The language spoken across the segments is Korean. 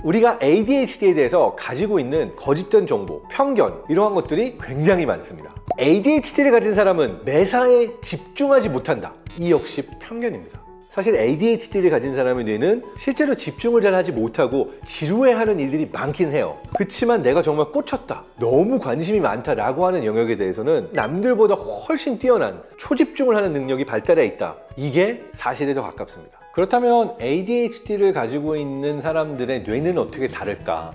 우리가 ADHD에 대해서 가지고 있는 거짓된 정보, 편견 이러한 것들이 굉장히 많습니다. ADHD를 가진 사람은 매사에 집중하지 못한다. 이 역시 편견입니다. 사실 ADHD를 가진 사람의 뇌는 실제로 집중을 잘 하지 못하고 지루해하는 일들이 많긴 해요. 그치만 내가 정말 꽂혔다, 너무 관심이 많다라고 하는 영역에 대해서는 남들보다 훨씬 뛰어난 초집중을 하는 능력이 발달해 있다. 이게 사실에 더 가깝습니다. 그렇다면 ADHD를 가지고 있는 사람들의 뇌는 어떻게 다를까?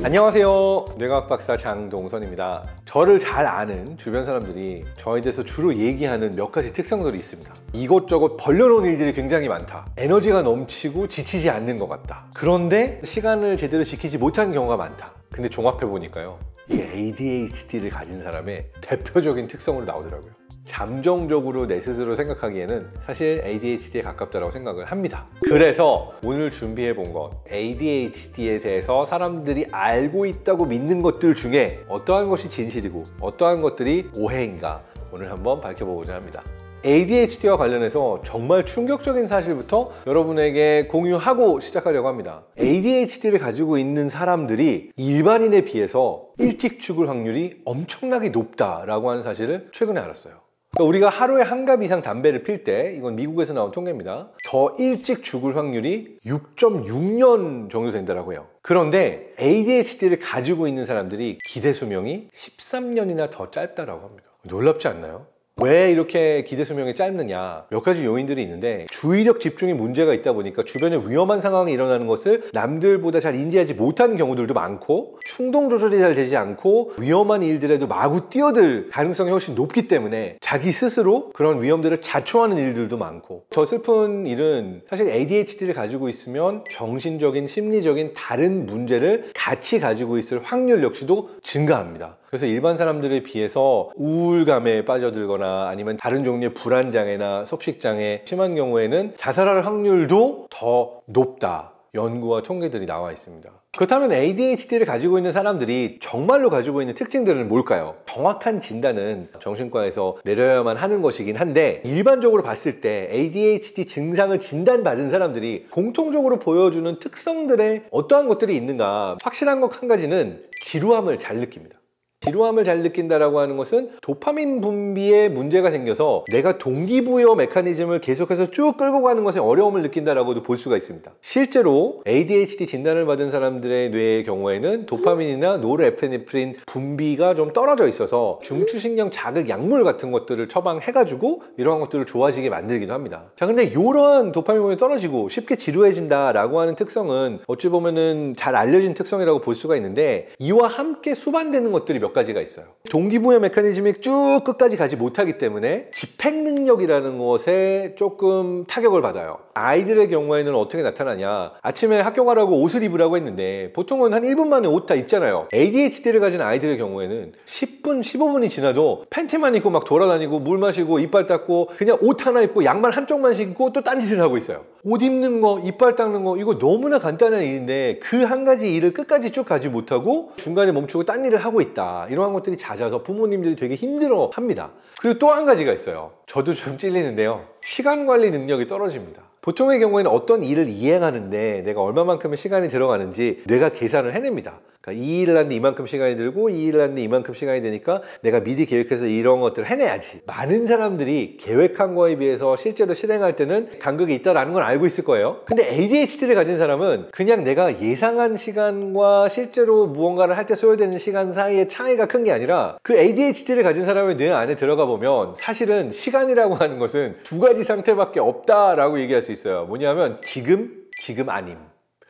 안녕하세요. 뇌과학 박사 장동선입니다. 저를 잘 아는 주변 사람들이 저에 대해서 주로 얘기하는 몇 가지 특성들이 있습니다. 이것저것 벌려놓은 일들이 굉장히 많다. 에너지가 넘치고 지치지 않는 것 같다. 그런데 시간을 제대로 지키지 못하는 경우가 많다. 근데 종합해보니까요, 이게 ADHD를 가진 사람의 대표적인 특성으로 나오더라고요. 잠정적으로 내 스스로 생각하기에는 사실 ADHD에 가깝다고 생각을 합니다. 그래서 오늘 준비해 본 것, ADHD에 대해서 사람들이 알고 있다고 믿는 것들 중에 어떠한 것이 진실이고 어떠한 것들이 오해인가 오늘 한번 밝혀보고자 합니다. ADHD와 관련해서 정말 충격적인 사실부터 여러분에게 공유하고 시작하려고 합니다. ADHD를 가지고 있는 사람들이 일반인에 비해서 일찍 죽을 확률이 엄청나게 높다라고 하는 사실을 최근에 알았어요. 우리가 하루에 한 갑 이상 담배를 필 때, 이건 미국에서 나온 통계입니다, 더 일찍 죽을 확률이 6.6년 정도 된다고 해요. 그런데 ADHD를 가지고 있는 사람들이 기대 수명이 13년이나 더 짧다고 합니다. 놀랍지 않나요? 왜 이렇게 기대 수명이 짧느냐, 몇 가지 요인들이 있는데, 주의력 집중에 문제가 있다 보니까 주변에 위험한 상황이 일어나는 것을 남들보다 잘 인지하지 못하는 경우들도 많고, 충동 조절이 잘 되지 않고 위험한 일들에도 마구 뛰어들 가능성이 훨씬 높기 때문에 자기 스스로 그런 위험들을 자초하는 일들도 많고, 더 슬픈 일은 사실 ADHD를 가지고 있으면 정신적인, 심리적인 다른 문제를 같이 가지고 있을 확률 역시도 증가합니다. 그래서 일반 사람들에 비해서 우울감에 빠져들거나 아니면 다른 종류의 불안장애나 섭식장애 심한 경우에는 자살할 확률도 더 높다. 연구와 통계들이 나와 있습니다. 그렇다면 ADHD를 가지고 있는 사람들이 정말로 가지고 있는 특징들은 뭘까요? 정확한 진단은 정신과에서 내려야만 하는 것이긴 한데, 일반적으로 봤을 때 ADHD 증상을 진단받은 사람들이 공통적으로 보여주는 특성들에 어떠한 것들이 있는가, 확실한 것 한 가지는 지루함을 잘 느낍니다. 지루함을 잘 느낀다라고 하는 것은 도파민 분비에 문제가 생겨서 내가 동기부여 메커니즘을 계속해서 쭉 끌고 가는 것에 어려움을 느낀다라고도 볼 수가 있습니다. 실제로 ADHD 진단을 받은 사람들의 뇌의 경우에는 도파민이나 노르에피네프린 분비가 좀 떨어져 있어서 중추신경 자극 약물 같은 것들을 처방해가지고 이러한 것들을 좋아지게 만들기도 합니다. 자, 근데 이러한 도파민 분비가 떨어지고 쉽게 지루해진다라고 하는 특성은 어찌 보면은 잘 알려진 특성이라고 볼 수가 있는데, 이와 함께 수반되는 것들이 몇 가지가 있어요. 동기부여 메커니즘이 쭉 끝까지 가지 못하기 때문에 집행 능력이라는 것에 조금 타격을 받아요. 아이들의 경우에는 어떻게 나타나냐, 아침에 학교 가라고 옷을 입으라고 했는데 보통은 한 1분 만에 옷 다 입잖아요. ADHD를 가진 아이들의 경우에는 10분, 15분이 지나도 팬티만 입고 막 돌아다니고 물 마시고 이빨 닦고 그냥 옷 하나 입고 양말 한쪽만 신고 또 딴짓을 하고 있어요. 옷 입는 거, 이빨 닦는 거, 이거 너무나 간단한 일인데 그 한 가지 일을 끝까지 쭉 가지 못하고 중간에 멈추고 딴 일을 하고 있다. 이러한 것들이 잦아서 부모님들이 되게 힘들어 합니다. 그리고 또 한 가지가 있어요. 저도 좀 찔리는데요, 시간 관리 능력이 떨어집니다. 보통의 경우에는 어떤 일을 이행하는데 내가 얼마만큼의 시간이 들어가는지 뇌가 계산을 해냅니다. 그러니까 이 일을 하는데 이만큼 시간이 들고 이 일을 하는데 이만큼 시간이 되니까 내가 미리 계획해서 이런 것들을 해내야지. 많은 사람들이 계획한 거에 비해서 실제로 실행할 때는 간극이 있다는 걸 알고 있을 거예요. 근데 ADHD를 가진 사람은 그냥 내가 예상한 시간과 실제로 무언가를 할 때 소요되는 시간 사이의 차이가 큰 게 아니라, 그 ADHD를 가진 사람의 뇌 안에 들어가 보면 사실은 시간이라고 하는 것은 두 가지 상태밖에 없다라고 얘기할 수 있어요. 뭐냐면 지금 아님.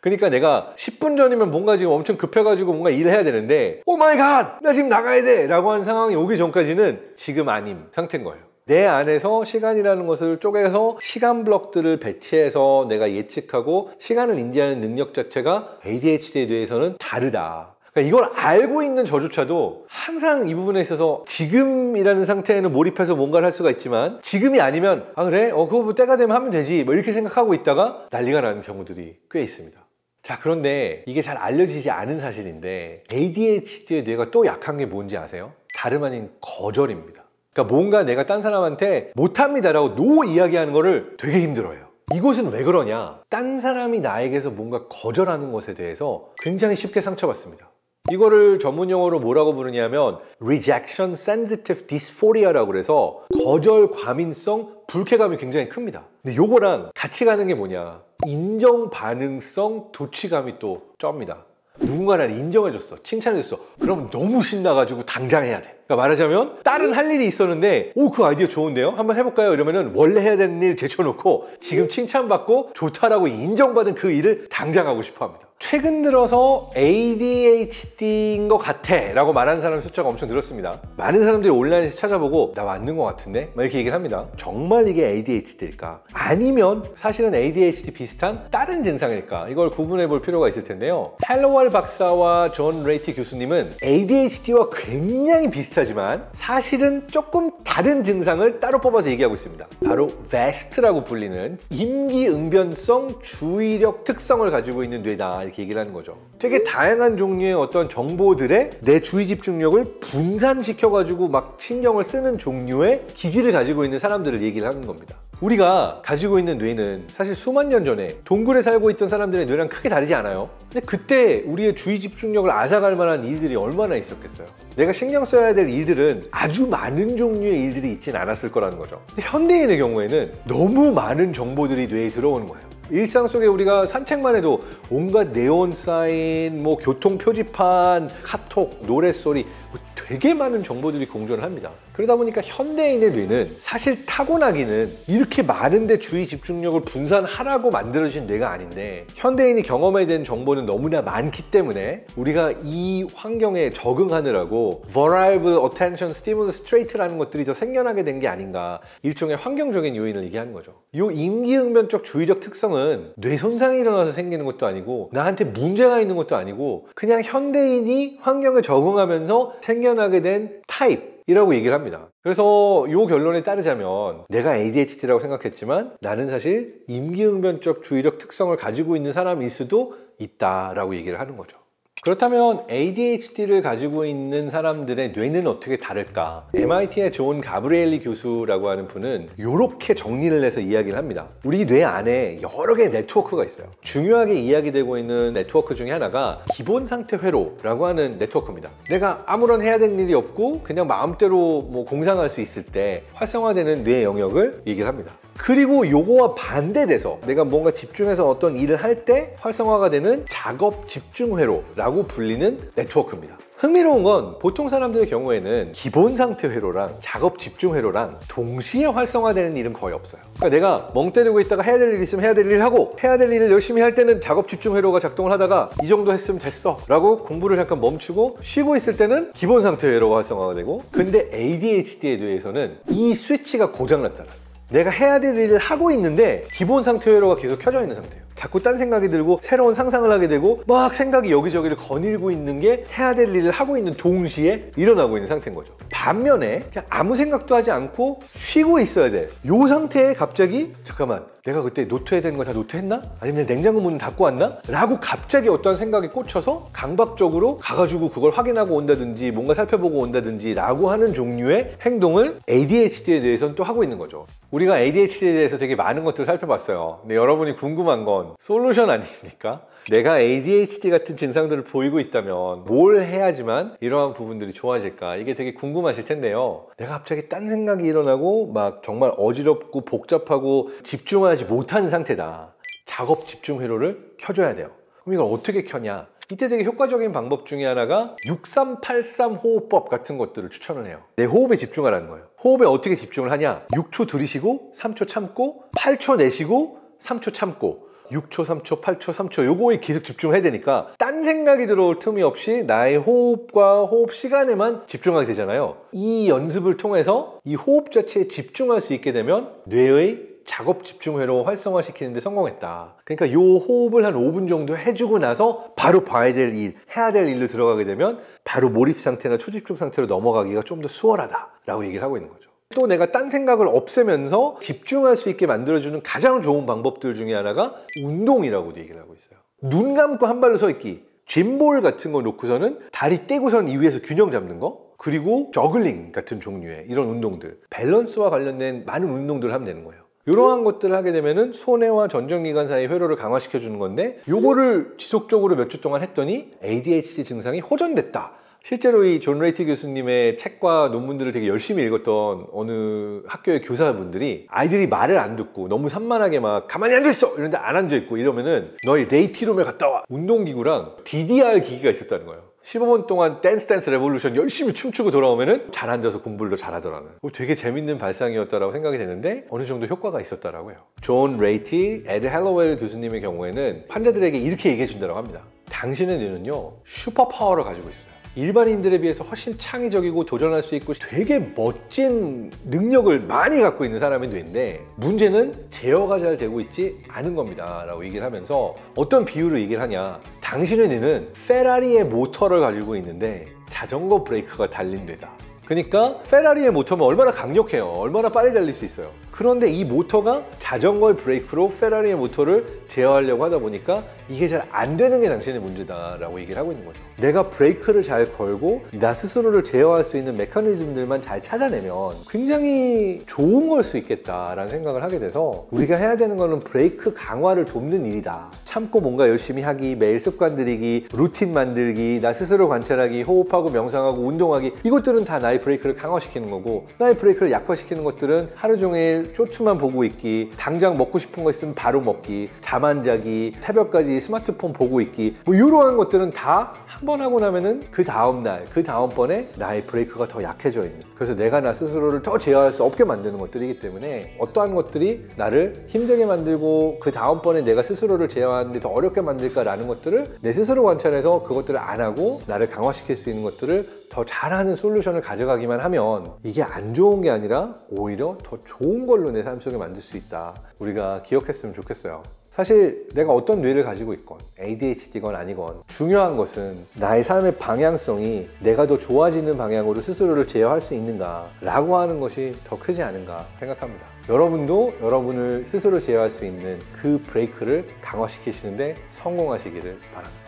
그러니까 내가 10분 전이면 뭔가 지금 엄청 급해가지고 뭔가 일을 해야 되는데, 오 마이 갓! 나 지금 나가야 돼! 라고 하는 상황이 오기 전까지는 지금 아님 상태인 거예요. 내 안에서 시간이라는 것을 쪼개서 시간 블럭들을 배치해서 내가 예측하고 시간을 인지하는 능력 자체가 ADHD에 대해서는 다르다. 그러니까 이걸 알고 있는 저조차도 항상 이 부분에 있어서 지금이라는 상태에는 몰입해서 뭔가를 할 수가 있지만, 지금이 아니면 아 그래? 그거 뭐 때가 되면 하면 되지 뭐 이렇게 생각하고 있다가 난리가 나는 경우들이 꽤 있습니다. 자, 그런데 이게 잘 알려지지 않은 사실인데 ADHD의 뇌가 또 약한 게 뭔지 아세요? 다름 아닌 거절입니다. 그러니까 뭔가 내가 딴 사람한테 못합니다라고 노 이야기하는 거를 되게 힘들어해요. 이것은 왜 그러냐? 딴 사람이 나에게서 뭔가 거절하는 것에 대해서 굉장히 쉽게 상처받습니다. 이거를 전문 용어로 뭐라고 부르냐면 Rejection Sensitive Dysphoриa라고 그래서 거절 과민성 불쾌감이 굉장히 큽니다. 근데 요거랑 같이 가는 게 뭐냐? 인정 반응성 도취감이 또 쩝니다. 누군가 나를 인정해줬어, 칭찬해줬어. 그럼 너무 신나가지고 당장 해야 돼. 그러니까 말하자면 다른 할 일이 있었는데 그 아이디어 좋은데요? 한번 해볼까요? 이러면은 원래 해야 되는 일 제쳐놓고 지금 칭찬받고 좋다라고 인정받은 그 일을 당장 하고 싶어 합니다. 최근 들어서 ADHD인 것 같아 라고 말하는 사람 숫자가 엄청 늘었습니다. 많은 사람들이 온라인에서 찾아보고 나 맞는 것 같은데? 막 이렇게 얘기를 합니다. 정말 이게 ADHD일까? 아니면 사실은 ADHD 비슷한 다른 증상일까? 이걸 구분해 볼 필요가 있을 텐데요. 헬로월 박사와 존 레이티 교수님은 ADHD와 굉장히 비슷하지만 사실은 조금 다른 증상을 따로 뽑아서 얘기하고 있습니다. 바로 VEST라고 불리는 임기응변성 주의력 특성을 가지고 있는 뇌다, 이렇게 얘기를 하는 거죠. 되게 다양한 종류의 어떤 정보들에 내 주의 집중력을 분산시켜가지고 막 신경을 쓰는 종류의 기질을 가지고 있는 사람들을 얘기를 하는 겁니다. 우리가 가지고 있는 뇌는 사실 수만 년 전에 동굴에 살고 있던 사람들의 뇌랑 크게 다르지 않아요. 근데 그때 우리의 주의 집중력을 앗아갈 만한 일들이 얼마나 있었겠어요. 내가 신경 써야 될 일들은 아주 많은 종류의 일들이 있진 않았을 거라는 거죠. 근데 현대인의 경우에는 너무 많은 정보들이 뇌에 들어오는 거예요. 일상 속에 우리가 산책만 해도 온갖 네온 사인, 교통 표지판, 카톡, 노랫소리, 되게 많은 정보들이 공존을 합니다. 그러다 보니까 현대인의 뇌는 사실 타고나기는 이렇게 많은데 주의 집중력을 분산하라고 만들어진 뇌가 아닌데, 현대인이 경험해야 되는 정보는 너무나 많기 때문에 우리가 이 환경에 적응하느라고 Variable Attention Stimulus Trait라는 것들이 더 생겨나게 된 게 아닌가, 일종의 환경적인 요인을 얘기하는 거죠. 이 임기응변적 주의력 특성은 뇌 손상이 일어나서 생기는 것도 아니고 나한테 문제가 있는 것도 아니고 그냥 현대인이 환경에 적응하면서 생겨나게 된 타입이라고 얘기를 합니다. 그래서 이 결론에 따르자면 내가 ADHD라고 생각했지만 나는 사실 임기응변적 주의력 특성을 가지고 있는 사람일 수도 있다라고 얘기를 하는 거죠. 그렇다면 ADHD를 가지고 있는 사람들의 뇌는 어떻게 다를까? MIT의 존 가브리엘리 교수라고 하는 분은 이렇게 정리를 해서 이야기를 합니다. 우리 뇌 안에 여러 개의 네트워크가 있어요. 중요하게 이야기되고 있는 네트워크 중에 하나가 기본 상태 회로라고 하는 네트워크입니다. 내가 아무런 해야 되는 일이 없고 그냥 마음대로 공상할 수 있을 때 활성화되는 뇌 영역을 얘기를 합니다. 그리고 요거와 반대돼서 내가 뭔가 집중해서 어떤 일을 할 때 활성화가 되는 작업 집중 회로라고 불리는 네트워크입니다. 흥미로운 건 보통 사람들의 경우에는 기본 상태 회로랑 작업 집중 회로랑 동시에 활성화되는 일은 거의 없어요. 그러니까 내가 멍 때리고 있다가 해야 될 일 있으면 해야 될 일 하고, 해야 될 일을 열심히 할 때는 작업 집중 회로가 작동을 하다가 이 정도 했으면 됐어 라고 공부를 잠깐 멈추고 쉬고 있을 때는 기본 상태 회로가 활성화가 되고, 근데 ADHD에 대해서는 이 스위치가 고장났다는, 내가 해야 될 일을 하고 있는데 기본 상태 회로가 계속 켜져 있는 상태예요. 자꾸 딴 생각이 들고 새로운 상상을 하게 되고 막 생각이 여기저기를 거닐고 있는 게 해야 될 일을 하고 있는 동시에 일어나고 있는 상태인 거죠. 반면에 그냥 아무 생각도 하지 않고 쉬고 있어야 돼. 이 상태에 갑자기 잠깐만, 내가 그때 노트해야 되는 거 다 노트했나? 아니면 냉장고 문 닫고 왔나? 라고 갑자기 어떤 생각에 꽂혀서 강박적으로 가가지고 그걸 확인하고 온다든지 뭔가 살펴보고 온다든지 라고 하는 종류의 행동을 ADHD에 대해서는 또 하고 있는 거죠. 우리가 ADHD에 대해서 되게 많은 것들을 살펴봤어요. 근데 여러분이 궁금한 건 솔루션 아닙니까? 내가 ADHD 같은 증상들을 보이고 있다면 뭘 해야지만 이러한 부분들이 좋아질까? 이게 되게 궁금하실 텐데요. 내가 갑자기 딴 생각이 일어나고 막 정말 어지럽고 복잡하고 집중하지 못하는 상태다. 작업 집중 회로를 켜줘야 돼요. 그럼 이걸 어떻게 켜냐? 이때 되게 효과적인 방법 중에 하나가 6383 호흡법 같은 것들을 추천을 해요. 내 호흡에 집중하라는 거예요. 호흡에 어떻게 집중을 하냐? 6초 들이쉬고 3초 참고 8초 내쉬고 3초 참고 6초, 3초, 8초, 3초 요거에 계속 집중해야 되니까 딴 생각이 들어올 틈이 없이 나의 호흡과 호흡 시간에만 집중하게 되잖아요. 이 연습을 통해서 이 호흡 자체에 집중할 수 있게 되면 뇌의 작업 집중 회로 활성화시키는 데 성공했다. 그러니까 이 호흡을 한 5분 정도 해주고 나서 바로 봐야 될 일, 해야 될 일로 들어가게 되면 바로 몰입 상태나 초집중 상태로 넘어가기가 좀 더 수월하다 라고 얘기를 하고 있는 거죠. 또 내가 딴 생각을 없애면서 집중할 수 있게 만들어주는 가장 좋은 방법들 중에 하나가 운동이라고도 얘기를 하고 있어요. 눈 감고 한 발로 서 있기, 짐볼 같은 거 놓고서는 다리 떼고선 이 위에서 균형 잡는 거, 그리고 저글링 같은 종류의 이런 운동들, 밸런스와 관련된 많은 운동들을 하면 되는 거예요. 이러한 것들을 하게 되면은 소뇌와 전정기관 사이 회로를 강화시켜 주는 건데, 요거를 지속적으로 몇 주 동안 했더니 ADHD 증상이 호전됐다. 실제로 이 존 레이티 교수님의 책과 논문들을 되게 열심히 읽었던 어느 학교의 교사분들이 아이들이 말을 안 듣고 너무 산만하게 막 가만히 앉아있어! 이런데 안 앉아있고 이러면은 너희 레이티룸에 갔다 와! 운동기구랑 DDR 기기가 있었다는 거예요. 15분 동안 댄스 레볼루션 열심히 춤추고 돌아오면은 잘 앉아서 공부를 더 잘하더라는, 되게 재밌는 발상이었다라고 생각이 되는데 어느 정도 효과가 있었다라고요. 존 레이티, 에드 헬로웰 교수님의 경우에는 환자들에게 이렇게 얘기해 준다고 합니다. 당신의 뇌는요 슈퍼 파워를 가지고 있어요. 일반인들에 비해서 훨씬 창의적이고 도전할 수 있고 되게 멋진 능력을 많이 갖고 있는 사람이 뇌인데, 문제는 제어가 잘 되고 있지 않은 겁니다 라고 얘기를 하면서 어떤 비유로 얘기를 하냐, 당신의 뇌는 페라리의 모터를 가지고 있는데 자전거 브레이크가 달린 뇌다. 그러니까 페라리의 모터면 얼마나 강력해요, 얼마나 빨리 달릴 수 있어요. 그런데 이 모터가 자전거의 브레이크로 페라리의 모터를 제어하려고 하다 보니까 이게 잘 안 되는 게 당신의 문제다라고 얘기를 하고 있는 거죠. 내가 브레이크를 잘 걸고 나 스스로를 제어할 수 있는 메커니즘들만 잘 찾아내면 굉장히 좋은 걸 수 있겠다라는 생각을 하게 돼서, 우리가 해야 되는 거는 브레이크 강화를 돕는 일이다. 참고 뭔가 열심히 하기, 매일 습관 들이기, 루틴 만들기, 나 스스로 관찰하기, 호흡하고 명상하고 운동하기, 이것들은 다 나의 브레이크를 강화시키는 거고, 나의 브레이크를 약화시키는 것들은 하루 종일 쇼츠만 보고 있기, 당장 먹고 싶은 거 있으면 바로 먹기, 잠 안 자기, 새벽까지 스마트폰 보고 있기, 뭐 이러한 것들은 다 한 번 하고 나면은 그 다음날, 그 다음번에 나의 브레이크가 더 약해져 있는, 그래서 내가 나 스스로를 더 제어할 수 없게 만드는 것들이기 때문에, 어떠한 것들이 나를 힘들게 만들고 그 다음번에 내가 스스로를 제어하는데 더 어렵게 만들까라는 것들을 내 스스로 관찰해서 그것들을 안 하고 나를 강화시킬 수 있는 것들을 더 잘하는 솔루션을 가져가기만 하면, 이게 안 좋은 게 아니라 오히려 더 좋은 걸로 내 삶 속에 만들 수 있다. 우리가 기억했으면 좋겠어요. 사실 내가 어떤 뇌를 가지고 있건 ADHD건 아니건 중요한 것은 나의 삶의 방향성이 내가 더 좋아지는 방향으로 스스로를 제어할 수 있는가 라고 하는 것이 더 크지 않은가 생각합니다. 여러분도 여러분을 스스로 제어할 수 있는 그 브레이크를 강화시키시는데 성공하시기를 바랍니다.